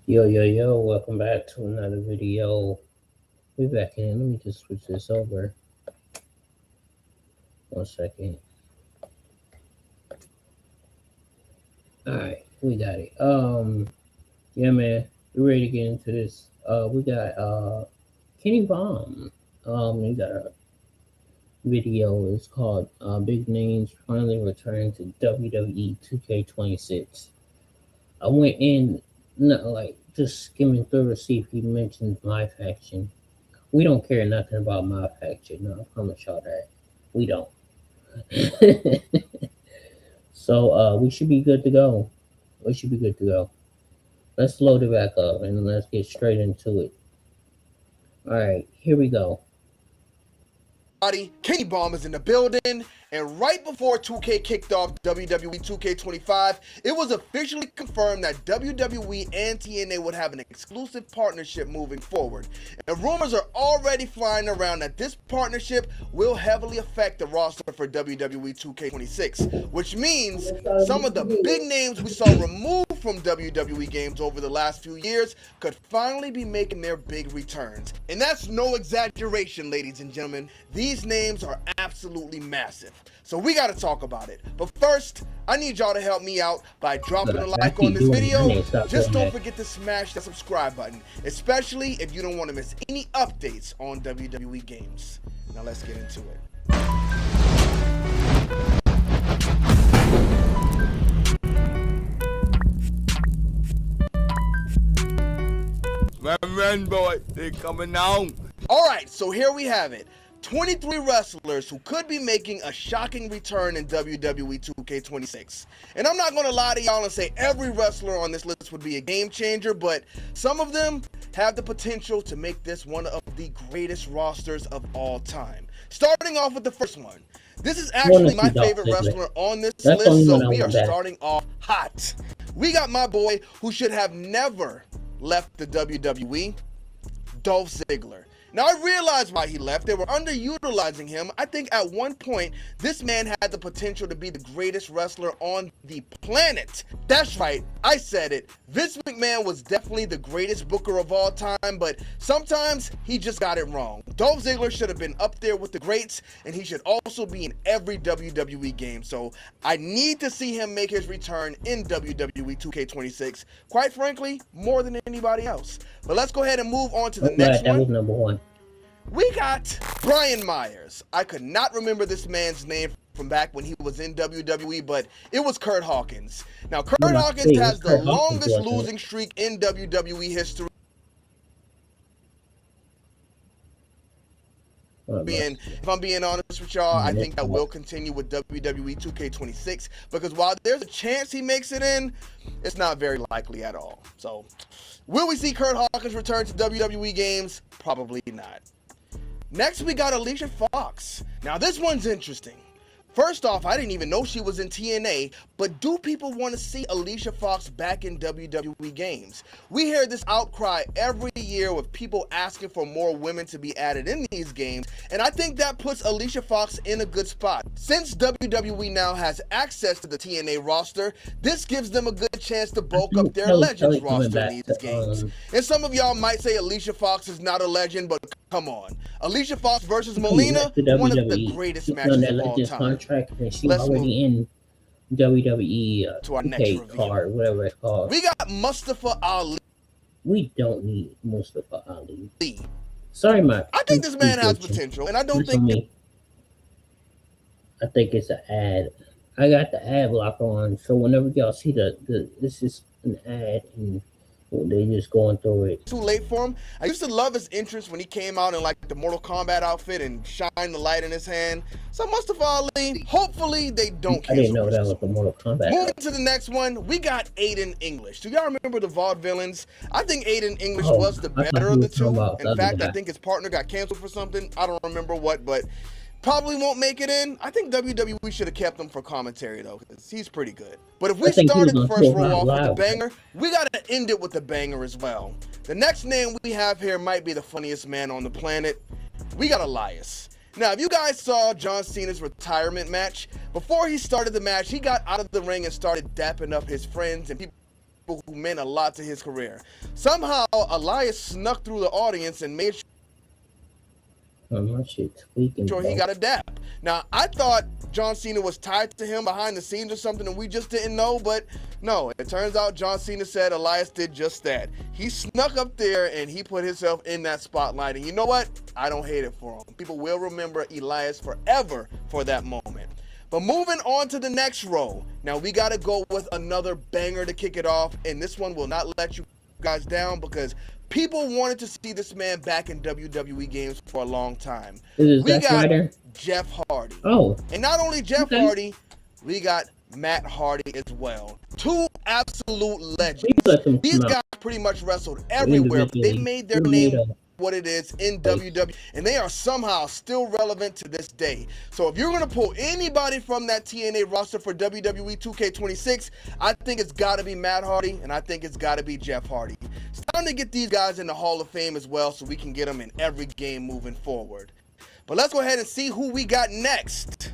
Yo, welcome back to another video. We back in. Let me just switch this over. 1 second. Alright, we got it. Yeah, man, we're ready to get into this. We got Kenny Bomb. We got a video. It's called Big Names Finally Returning to WWE 2K26. I went in, just skimming through to see if he mentioned my faction. We don't care nothing about my faction. No, I promise y'all that. We don't. So we should be good to go. We should be good to go. Let's load it back up and let's get straight into it. All right, here we go. Kenny Bomb is in the building, and right before 2K kicked off WWE 2K25, it was officially confirmed that WWE and TNA would have an exclusive partnership moving forward. And rumors are already flying around that this partnership will heavily affect the roster for WWE 2K26, which means some of the big names we saw removed from WWE games over the last few years could finally be making their big returns. And that's no exaggeration, ladies and gentlemen. These names are absolutely massive. So we got to talk about it. But first, I need y'all to help me out by dropping a like on this video. Just don't forget to smash the subscribe button, especially if you don't want to miss any updates on WWE games. Now let's get into it. Run, boy, they coming on. All right, so here we have it. 23 wrestlers who could be making a shocking return in WWE 2K26. And I'm not going to lie to y'all and say every wrestler on this list would be a game changer, but some of them have the potential to make this one of the greatest rosters of all time. Starting off with the first one. This is actually my favorite wrestler on this list, so we are starting off hot. We got my boy who should have never left the WWE, Dolph Ziggler. Now, I realize why he left. They were underutilizing him. I think at one point, this man had the potential to be the greatest wrestler on the planet. That's right, I said it. Vince McMahon was definitely the greatest booker of all time, but sometimes he just got it wrong. Dolph Ziggler should have been up there with the greats, and he should also be in every WWE game. So I need to see him make his return in WWE 2K26. Quite frankly, more than anybody else. But let's go ahead and move on to the next one. That was number one. We got Brian Myers. I could not remember this man's name from back when he was in WWE, but it was Curt Hawkins. Now, Curt Hawkins has the longest losing streak in WWE history. And if I'm being honest with y'all, I think that will continue with WWE 2K26 because while there's a chance he makes it in, it's not very likely at all. So, will we see Curt Hawkins return to WWE games? Probably not. Next, we got Alicia Fox. Now, this one's interesting. First off, I didn't even know she was in TNA, but do people want to see Alicia Fox back in WWE games? We hear this outcry every year with people asking for more women to be added in these games, and I think that puts Alicia Fox in a good spot. Since WWE now has access to the TNA roster, this gives them a good chance to bulk up their Legends roster in these games. And some of y'all might say Alicia Fox is not a legend, but come on. Alicia Fox versus Melina, one of the greatest matches of all time. And she's already in WWE to our next card, whatever it's called. We got Mustafa Ali. We don't need Mustafa Ali. Sorry, Mike. I think this man has potential, and I don't think. I think it's an ad. I got the ad block on, so whenever y'all see this is an ad, and they just going through it. Too late for him. I used to love his entrance when he came out in like the Mortal Kombat outfit and shined the light in his hand. So Mustafa Ali, hopefully they don't cancel. I didn't know that was the Mortal Kombat. Moving to the next one, we got Aiden English. Do y'all remember the Vaudevillains? I think Aiden English was the better of the two. In fact, I think his partner got canceled for something. I don't remember what, but probably won't make it in. I think WWE should have kept him for commentary, though, because he's pretty good. But if we started the first row off with the banger, we got to end it with the banger as well. The next name we have here might be the funniest man on the planet. We got Elias. Now, if you guys saw John Cena's retirement match, before he started the match, he got out of the ring and started dapping up his friends and people people who meant a lot to his career. Somehow, Elias snuck through the audience and made My shit's tweaking, sure bro. he got a dap. Now, I thought John Cena was tied to him behind the scenes or something and we just didn't know, but no, it turns out John Cena said Elias did just that. He snuck up there and he put himself in that spotlight, and you know what? I don't hate it for him. People will remember Elias forever for that moment. But moving on to the next row. Now, we got to go with another banger to kick it off, and this one will not let you guys down because people wanted to see this man back in WWE games for a long time. Is We Zack got Ryder? Jeff Hardy. Oh, And not only Jeff Okay. Hardy, we got Matt Hardy as well. Two absolute legends. we let them These come out guys pretty much wrestled everywhere. But they individually. made their We made name a- what it is in WWE, and they are somehow still relevant to this day. So if you're going to pull anybody from that TNA roster for WWE 2K26, I think it's got to be Matt Hardy, and I think it's got to be Jeff Hardy. It's time to get these guys in the Hall of Fame as well so we can get them in every game moving forward. But let's go ahead and see who we got next.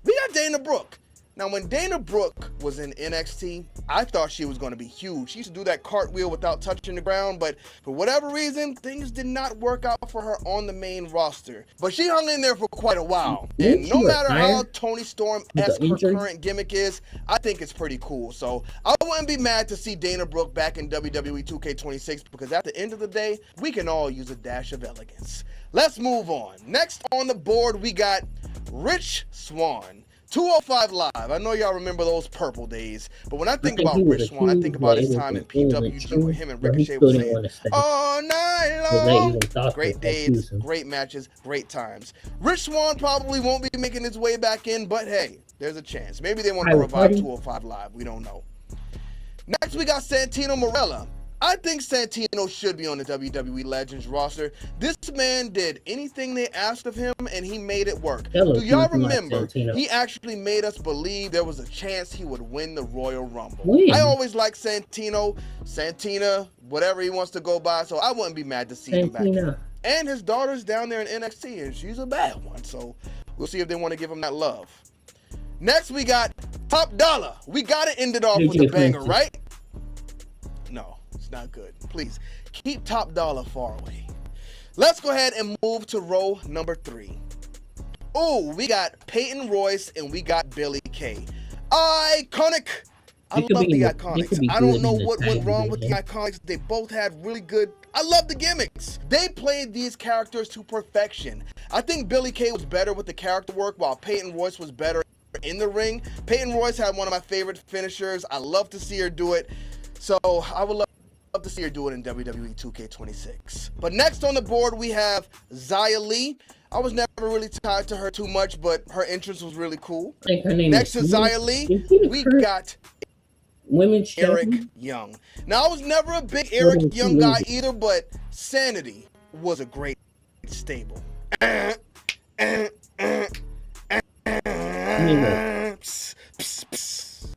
We got Dana Brooke. Now, when Dana Brooke was in NXT, I thought she was going to be huge. She used to do that cartwheel without touching the ground, but for whatever reason, things did not work out for her on the main roster. But she hung in there for quite a while. Didn't And she no matter how retire Tony Storm-esque with the her injury? current gimmick is, I think it's pretty cool. So I wouldn't be mad to see Dana Brooke back in WWE 2K26 because at the end of the day, we can all use a dash of elegance. Let's move on. Next on the board, we got Rich Swann. 205 Live. I know y'all remember those purple days, but when I think think about he was Rich a Swann, I huge, think about but his it time in wasn't PWG true, with him and but he Ricochet still was didn't saying, want to stay. all night Because they long. even thought Great they days, accused him. great matches, great times. Rich Swann probably won't be making his way back in, but hey, there's a chance. Maybe they want to Private revive Party? 205 Live. We don't know. Next, we got Santino Marella. I think Santino should be on the WWE Legends roster. This man did anything they asked of him, and he made it work. Hello, Do y'all people like remember? Santino. He actually made us believe there was a chance he would win the Royal Rumble. When? I always like Santino, Santina, whatever he wants to go by, so I wouldn't be mad to see him back. Santina. And his daughter's down there in NXT, and she's a bad one, so we'll see if they want to give him that love. Next, we got Top Dollar. We got to end it off with a banger, right? No, it's not good. Please, keep Top Dollar far away. Let's go ahead and move to row number 3. Oh, we got Peyton Royce and we got Billy Kay. Iconic. I They could love be the in the- they could Iconics. be I don't good know in the what went tag wrong with the division. Iconics. They both had really good. I love the gimmicks. They played these characters to perfection. I think Billy Kay was better with the character work while Peyton Royce was better in the ring. Peyton Royce had one of my favorite finishers. I love to see her do it. So I would love to see her do it in WWE 2K26. But next on the board, we have Xia Li. I was never really tied to her too much, but her entrance was really cool. I think her name Next to is Xia Li, Is he the we current got women's Eric champion? Young. Now, I was never a big Eric What is Young he guy losing? either, but Sanity was a great stable. Psst, psst, psst.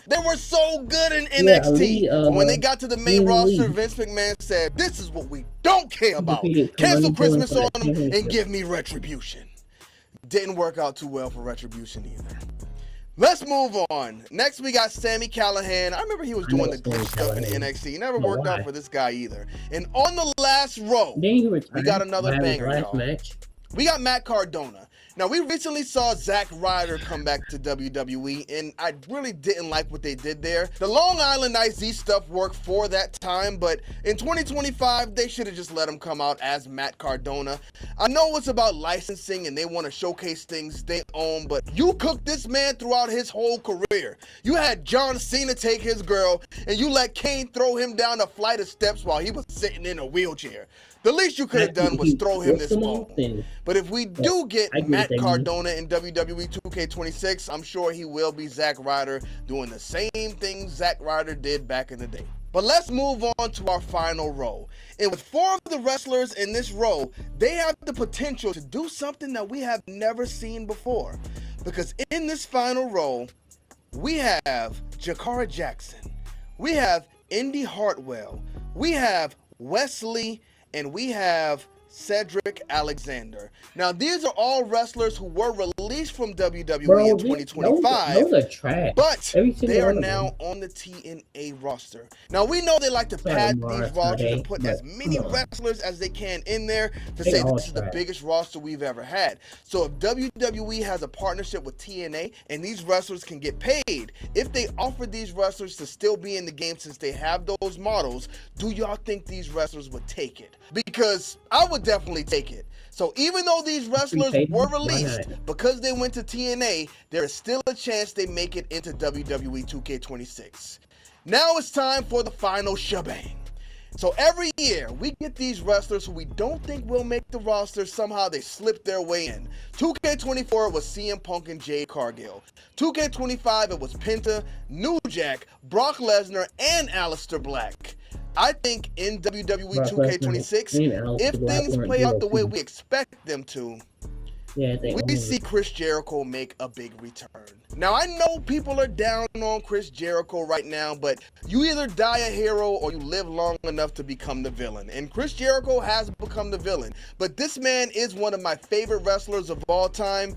They were so good in NXT. But when they got to the main roster, Vince McMahon said, "This is what we don't care about. Cancel Christmas on them and give me Retribution." Didn't work out too well for Retribution either. Let's move on. Next, we got Sami Callihan. I remember he was doing the glitch stuff in NXT. He never worked out for this guy either. And on the last row, we got another banger, y'all. We got Matt Cardona. Now, we recently saw Zack Ryder come back to WWE, and I really didn't like what they did there. The Long Island IZ stuff worked for that time, but in 2025, they should have just let him come out as Matt Cardona. I know it's about licensing, and they want to showcase things they own, but you cooked this man throughout his whole career. You had John Cena take his girl, and you let Kane throw him down a flight of steps while he was sitting in a wheelchair. The least you could have done was throw him this ball. But if we do get Matt Cardona in WWE 2K26, I'm sure he will be Zack Ryder doing the same things Zack Ryder did back in the day. But let's move on to our final row. And with 4 of the wrestlers in this row, they have the potential to do something that we have never seen before. Because in this final row, we have Jakara Jackson, we have Indy Hartwell, we have Wesley, and we have Cedric Alexander. Now, these are all wrestlers who were released from WWE Bro, in those 2025, are trash. but Every they single are one of now them. on the TNA roster. Now, we know they like to Sorry, pad Mara, these rosters and Sade, put but as many come on. wrestlers as they can in there to They say all this is the trash. biggest roster we've ever had. So if WWE has a partnership with TNA and these wrestlers can get paid, if they offer these wrestlers to still be in the game since they have those models, do y'all think these wrestlers would take it? Because I would definitely take it. So even though these wrestlers Prepaid? were Why released, not? because they went to TNA, there is still a chance they make it into WWE 2K26. Now it's time for the final shebang. So every year, we get these wrestlers who we don't think will make the roster. Somehow they slip their way in. 2K24 was CM Punk and Jade Cargill. 2K25 it was Penta, New Jack, Brock Lesnar, and Aleister Black. I think in WWE Brock 2K26, Lesnar and Aleister if Black things weren't play out the way DLC. we expect them to, Yeah, they we only see Chris Jericho make a big return. Now, I know people are down on Chris Jericho right now, but you either die a hero or you live long enough to become the villain. And Chris Jericho has become the villain. But this man is one of my favorite wrestlers of all time.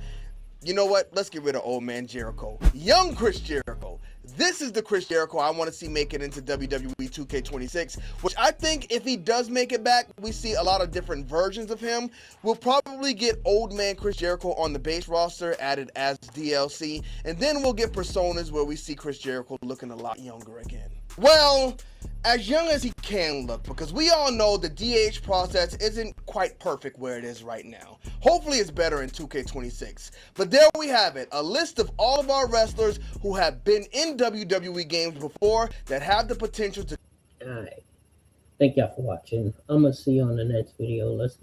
You know what? Let's get rid of old man Jericho. Young Chris Jericho. This is the Chris Jericho I want to see make it into WWE 2K26, which I think if he does make it back, we see a lot of different versions of him. We'll probably get old man Chris Jericho on the base roster added as DLC, and then we'll get personas where we see Chris Jericho looking a lot younger again. Well, as young as he can look, because we all know the DH process isn't quite perfect where it is right now. Hopefully it's better in 2K26. But there we have it, a list of all of our wrestlers who have been in WWE games before that have the potential to... Alright. Thank y'all for watching. I'm going to see you on the next video. Let's